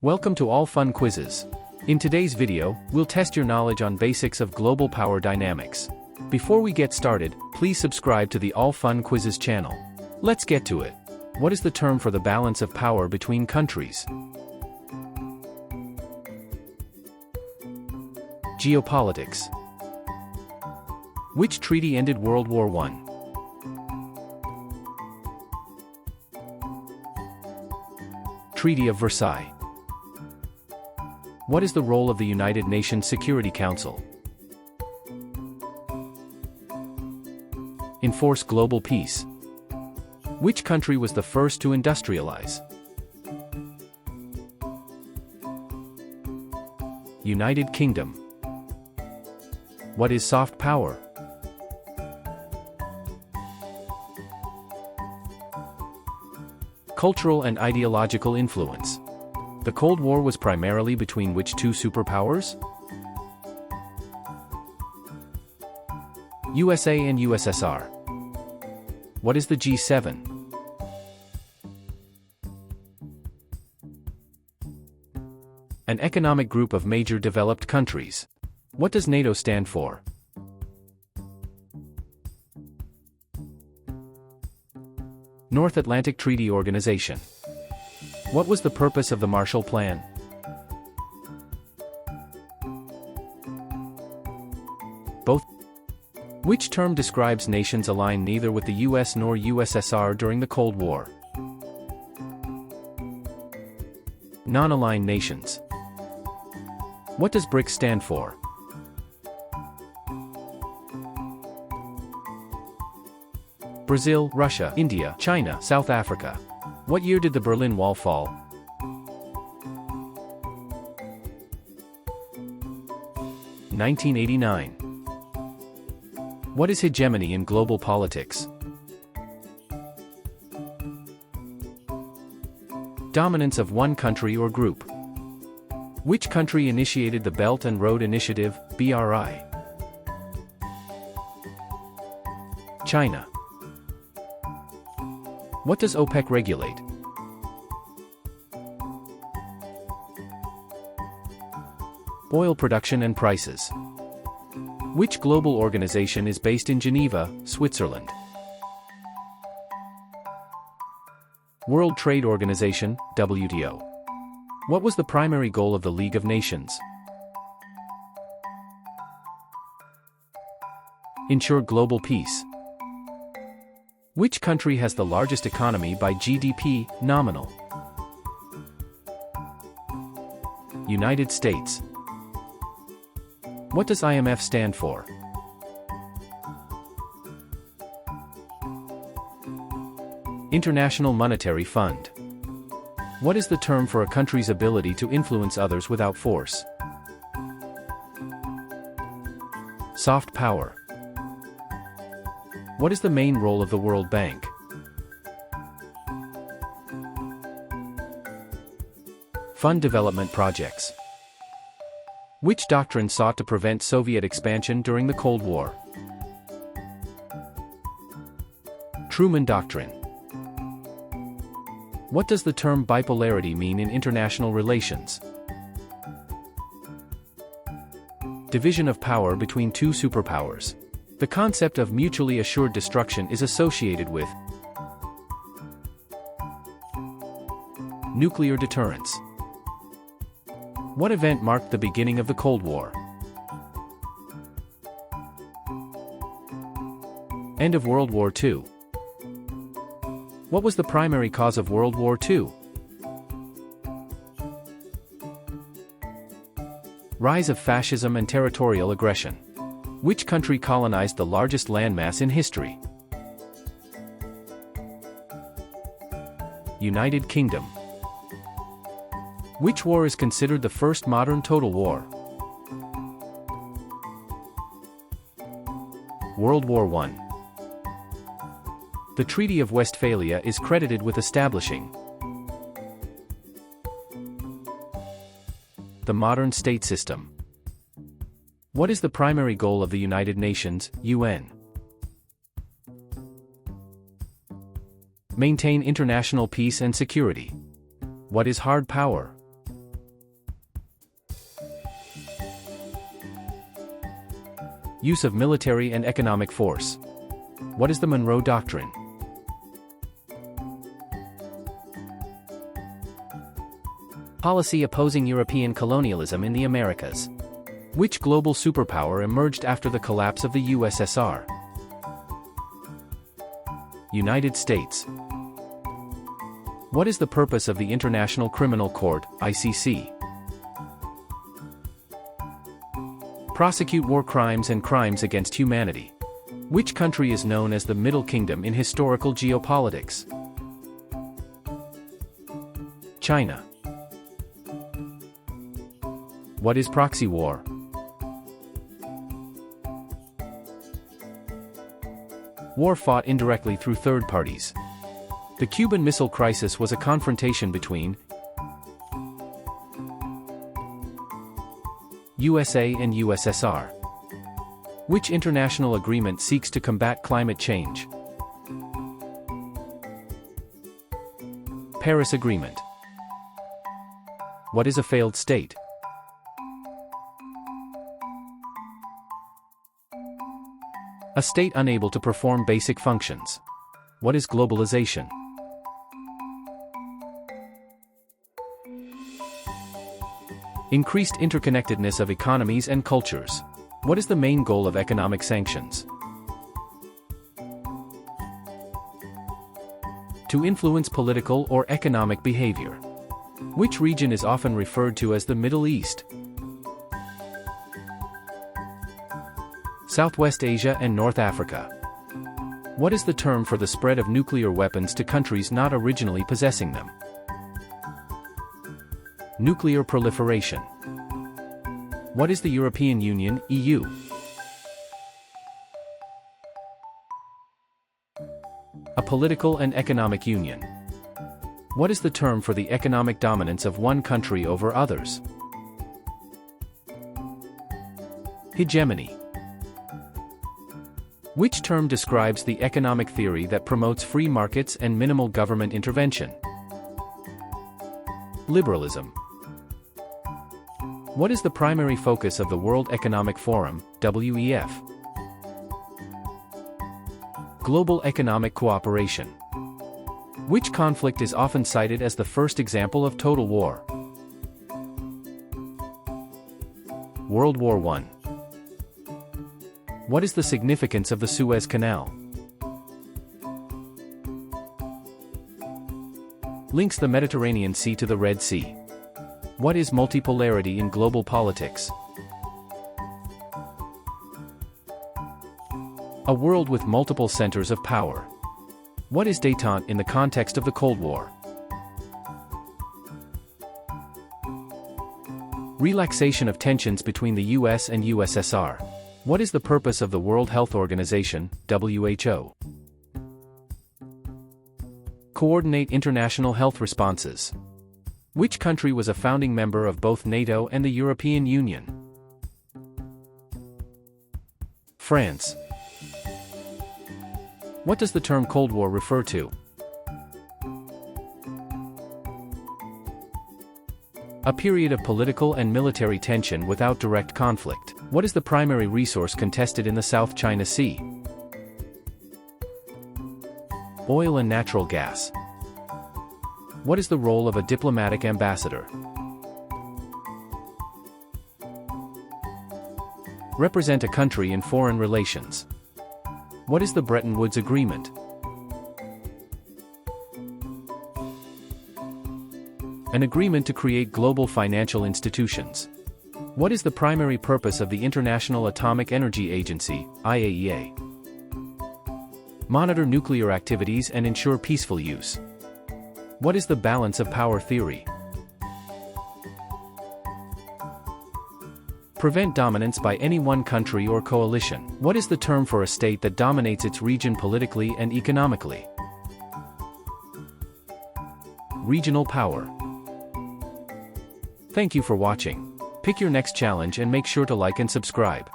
Welcome to All Fun Quizzes. In today's video, we'll test your knowledge on basics of global power dynamics. Before we get started, please subscribe to the All Fun Quizzes channel. Let's get to it. What is the term for the balance of power between countries? Geopolitics. Which treaty ended World War I? Treaty of Versailles. What is the role of the United Nations Security Council? Enforce global peace. Which country was the first to industrialize? United Kingdom. What is soft power? Cultural and ideological influence. The Cold War was primarily between which two superpowers? USA and USSR. What is the G7? An economic group of major developed countries. What does NATO stand for? North Atlantic Treaty Organization. What was the purpose of the Marshall Plan? Both. Which term describes nations aligned neither with the US nor USSR during the Cold War? Non-aligned nations. What does BRICS stand for? Brazil, Russia, India, China, South Africa. What year did the Berlin Wall fall? 1989. What is hegemony in global politics? Dominance of one country or group. Which country initiated the Belt and Road Initiative, BRI? China. What does OPEC regulate? Oil production and prices. Which global organization is based in Geneva, Switzerland? World Trade Organization, WTO. What was the primary goal of the League of Nations? Ensure global peace. Which country has the largest economy by GDP, nominal? United States. What does IMF stand for? International Monetary Fund. What is the term for a country's ability to influence others without force? Soft power. What is the main role of the World Bank? Fund development projects. Which doctrine sought to prevent Soviet expansion during the Cold War? Truman Doctrine. What does the term bipolarity mean in international relations? Division of power between two superpowers. The concept of mutually assured destruction is associated with nuclear deterrence. What event marked the beginning of the Cold War? End of World War II. What was the primary cause of World War II? Rise of fascism and territorial aggression. Which country colonized the largest landmass in history? United Kingdom. Which war is considered the first modern total war? World War I. The Treaty of Westphalia is credited with establishing the modern state system. What is the primary goal of the United Nations, UN? Maintain international peace and security. What is hard power? Use of military and economic force. What is the Monroe Doctrine? Policy opposing European colonialism in the Americas. Which global superpower emerged after the collapse of the USSR? United States. What is the purpose of the International Criminal Court, ICC? Prosecute war crimes and crimes against humanity. Which country is known as the Middle Kingdom in historical geopolitics? China. What is proxy war? War fought indirectly through third parties. The Cuban Missile Crisis was a confrontation between USA and USSR. Which international agreement seeks to combat climate change? Paris Agreement. What is a failed state? A state unable to perform basic functions. What is globalization? Increased interconnectedness of economies and cultures. What is the main goal of economic sanctions? To influence political or economic behavior. Which region is often referred to as the Middle East? Southwest Asia and North Africa. What is the term for the spread of nuclear weapons to countries not originally possessing them? Nuclear proliferation. What is the European Union, EU? A political and economic union. What is the term for the economic dominance of one country over others? Hegemony. Which term describes the economic theory that promotes free markets and minimal government intervention? Liberalism. What is the primary focus of the World Economic Forum, WEF? Global economic cooperation. Which conflict is often cited as the first example of total war? World War I. What is the significance of the Suez Canal? Links the Mediterranean Sea to the Red Sea. What is multipolarity in global politics? A world with multiple centers of power. What is détente in the context of the Cold War? Relaxation of tensions between the US and USSR. What is the purpose of the World Health Organization, WHO? Coordinate international health responses. Which country was a founding member of both NATO and the European Union? France. What does the term Cold War refer to? A period of political and military tension without direct conflict. What is the primary resource contested in the South China Sea? Oil and natural gas. What is the role of a diplomatic ambassador? Represent a country in foreign relations. What is the Bretton Woods Agreement? An agreement to create global financial institutions. What is the primary purpose of the International Atomic Energy Agency, IAEA? Monitor nuclear activities and ensure peaceful use. What is the balance of power theory? Prevent dominance by any one country or coalition. What is the term for a state that dominates its region politically and economically? Regional power. Thank you for watching. Pick your next challenge and make sure to like and subscribe.